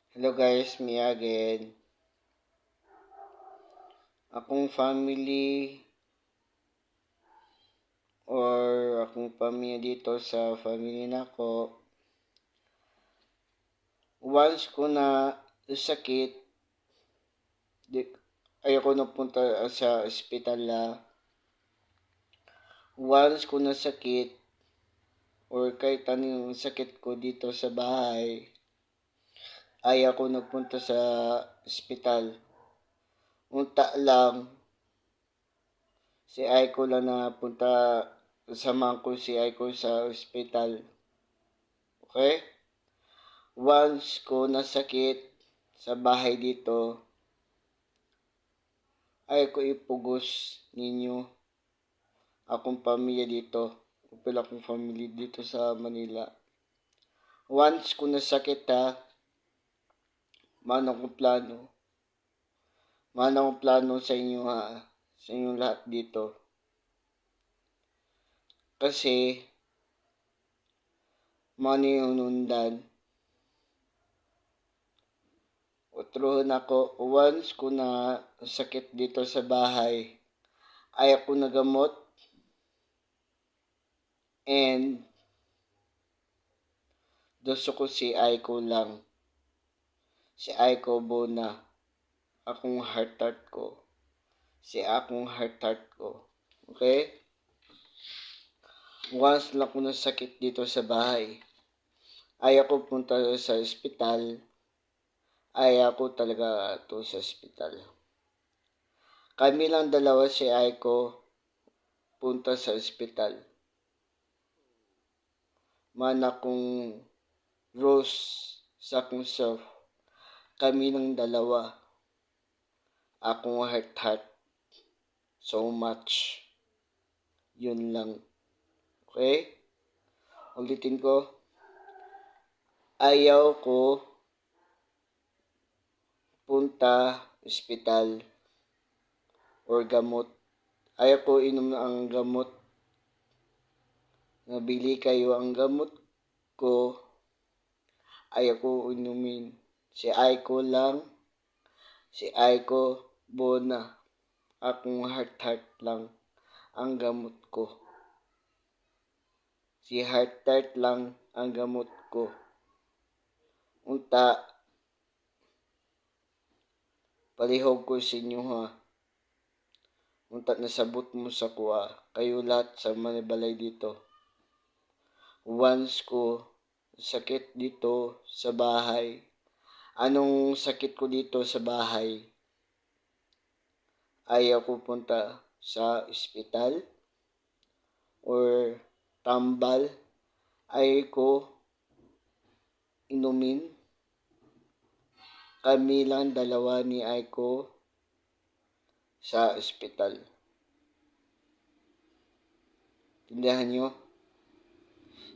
Hello guys, me again. Akong family or akong pamilya dito sa family nako, once ko na sakit, di, ayoko na punta sa ospital na. Once ko na sakit or kahit anong sakit ko dito sa bahay, ayaw ko nagpunta sa ospital. Unta lang, si Aiko lang na punta, samahan ko si Aiko sa ospital. Okay? Once ko nasakit sa bahay dito, ay ko ipugos ninyo akong pamilya dito. Upil akong family dito sa Manila. Once ko nasakit ha, man akong plano. Man akong plano sa inyo ha, sa inyong lahat dito. Kasi, money unundan. Utruhan ako, once ko na sakit dito sa bahay, ay ako nagamot, and gusto ko si Aiko lang. Si Aiko Bona. Akong heart ko. Si akong heart ko. Okay? Once lang ko nasakit dito sa bahay, ay ako punta sa ospital. Ay ako talaga to sa ospital. Kami lang dalawa si Aiko punta sa ospital. Man akong Rose sa akong self. Kami lang dalawa. Akong heart. So much. Yun lang. Okay? Ulitin ko. Ayaw ko punta ospital or gamot. Ayaw ko inom ang gamot. Nabili kayo ang gamot ko. Ayaw ko inumin. Si Aiko lang. Si Aiko Bona. Akong heart lang ang gamot ko. Si heart lang ang gamot ko. Unta, palihog ko sa inyo ha. Unta nasabot mo sa kuha. Kayo lahat sa manibalay dito. Once ko sakit dito sa bahay. Anong sakit ko dito sa bahay? Ayaw ko punta sa ospital or tambal. Ayaw ko inumin. Kami lang dalawa ni Aiko sa ospital. Tindihan nyo?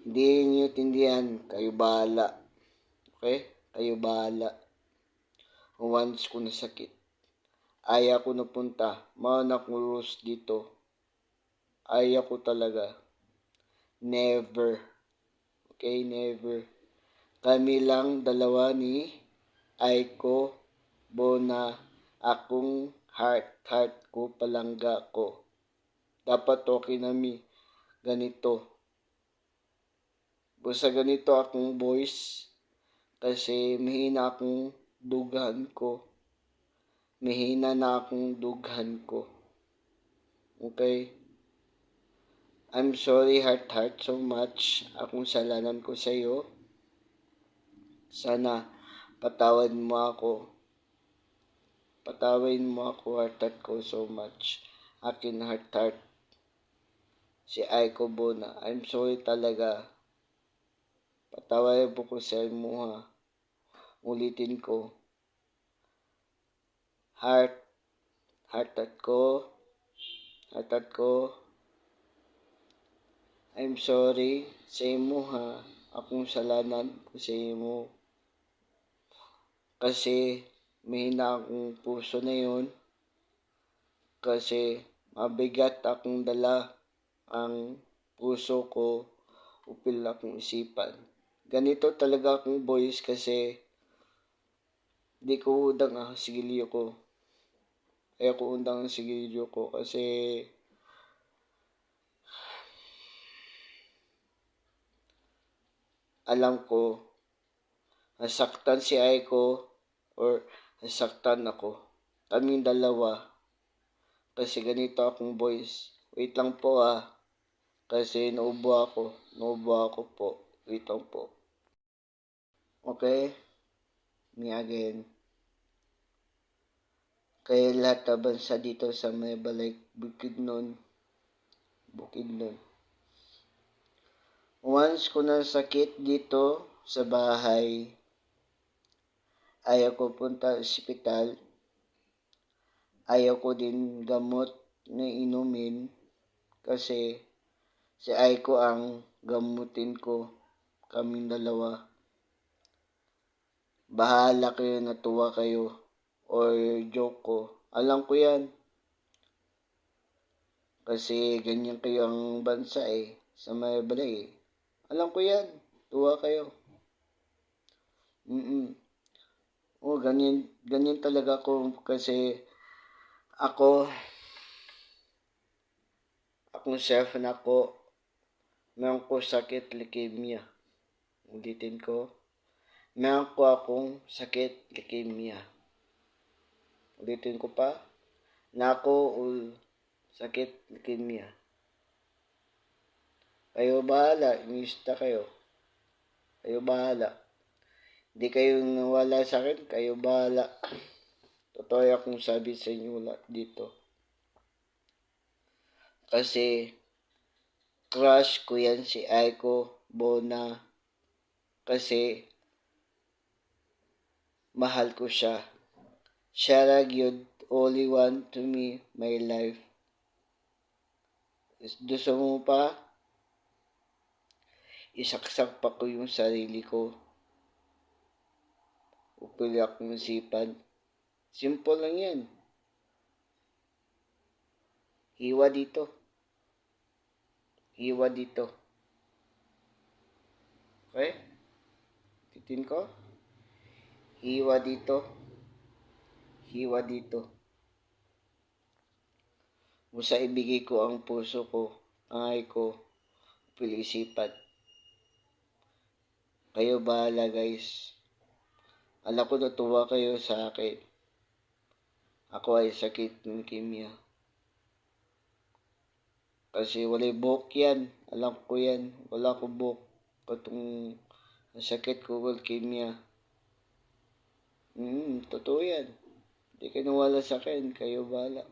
Hindi nyo tindihan. Kayo bahala. Okay? Kayo bahala. Once ko nasakit, ayaw ko napunta. Mauna akong rules dito. Ayaw ko talaga. Never. Okay? Never. Kami lang dalawa ni Aiko Bona. Akong heart ko, palangga ko. Dapat okay na mi. Ganito. Basta ganito akong voice. Kasi mahina akong dughan ko. Mahina na akong dughan ko. Okay? I'm sorry heart so much. Akong salanan ko sa iyo. Sana patawad mo ako. Patawin mo ako heart ko so much. Akin heart. Si Aiko Bona. I'm sorry talaga. Patawarin po ko sa mo ha. Ulitin ko. Heart ko. I'm sorry sa imo ha. Akong salanan ko sa imo. Kasi mahina akong puso na yun. Kasi mabigat akong dala ang puso ko. Upil akong isipan. Ganito talaga akong voice kasi Di ko udang sigilyo ko. Ayaw ko undang ang sigilyo ko kasi alam ko nasaktan si Aiko or nasaktan ako. Kaming dalawa. Kasi ganito akong voice. Wait lang po kasi naubo ako. Naubo ako po. Wait lang po. Okay? Me again. Kaya lahat na bansa dito sa may balay Bukidnon. Once ko na sakit dito sa bahay, ayaw ko punta sa ospital. Ayaw ko din gamot na inumin kasi si Aiko ang gamutin ko. Kaming dalawa. Bahala kayo, natuwa kayo or joke ko. Alam ko yan. Kasi ganyan kayo ang bansa sa may balay Alam ko yan. Tuwa kayo. Oh, ganyan talaga ako kasi akong chef na ako, meron ko sakit leukemia. Ulitin ko, meron ko akong sakit leukemia. Ulitin ko pa, sakit leukemia. Kayo bahala, inista kayo. Kayo bahala. Hindi kayo nawala sa akin, kayo bahala. Totoo akong sabi sa inyo dito. Kasi, crush ko yan si Aiko Bona. Kasi, mahal ko siya. Siya lang yun, only one to me, my life. Gusto mo pa? Isaksak pa ko yung sarili ko. Upili akong masipad. Simple lang yan. Hiwa dito. Okay? Titin ko. Hiwa dito. Musa ibigay ko ang puso ko, ang ay ko, pilisipan. Kayo bahala guys. Alam ko natuwa kayo sa akin. Ako ay sakit ng leukemia. Kasi walay buhok yan. Alam ko yan. Wala ko buhok. Katong sakit ko leukemia. Totoo yan. Hindi kayo nawala sa akin. Kayo bahala.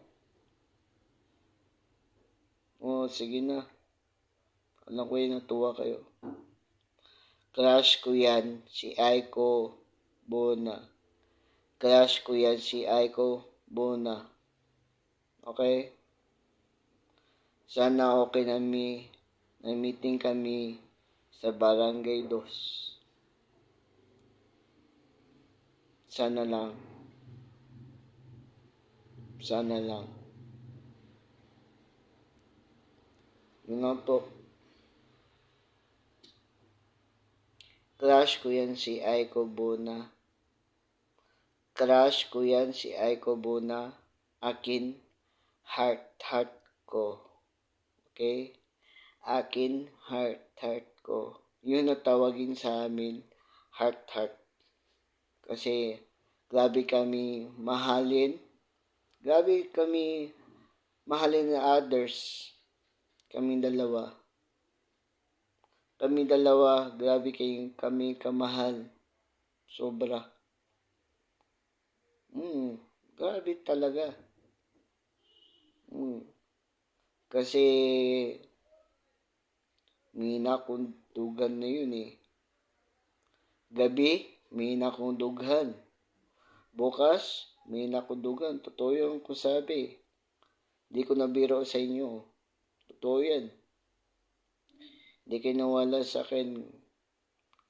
Sige na. Alam ko yan, natuwa kayo. Crush ko yan, si Aiko Bona. Crush ko yan, si Aiko Bona. Okay? Sana okay na meeting kami sa Barangay 2. Sana lang. Yun lang po. Crush ko yan si Aiko Bona. Akin, heart ko. Okay? Akin, heart ko. Yun na tawagin sa amin, heart. Kasi, grabe kami mahalin na others. Kami dalawa, grabe kami kamahal. Sobra. Grabe talaga. Kasi, may nakundugan na yun Gabi, may nakundughan. Bukas, may nakundugan. Totoo yung ko sabi. Di ko nabiro sa inyo. Totoo yan. Di kayo nawala sa akin.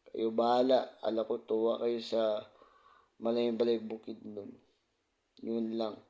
Kayo bahala. Alam ko tuwa kayo sa Balay Bukidnon. Yun lang.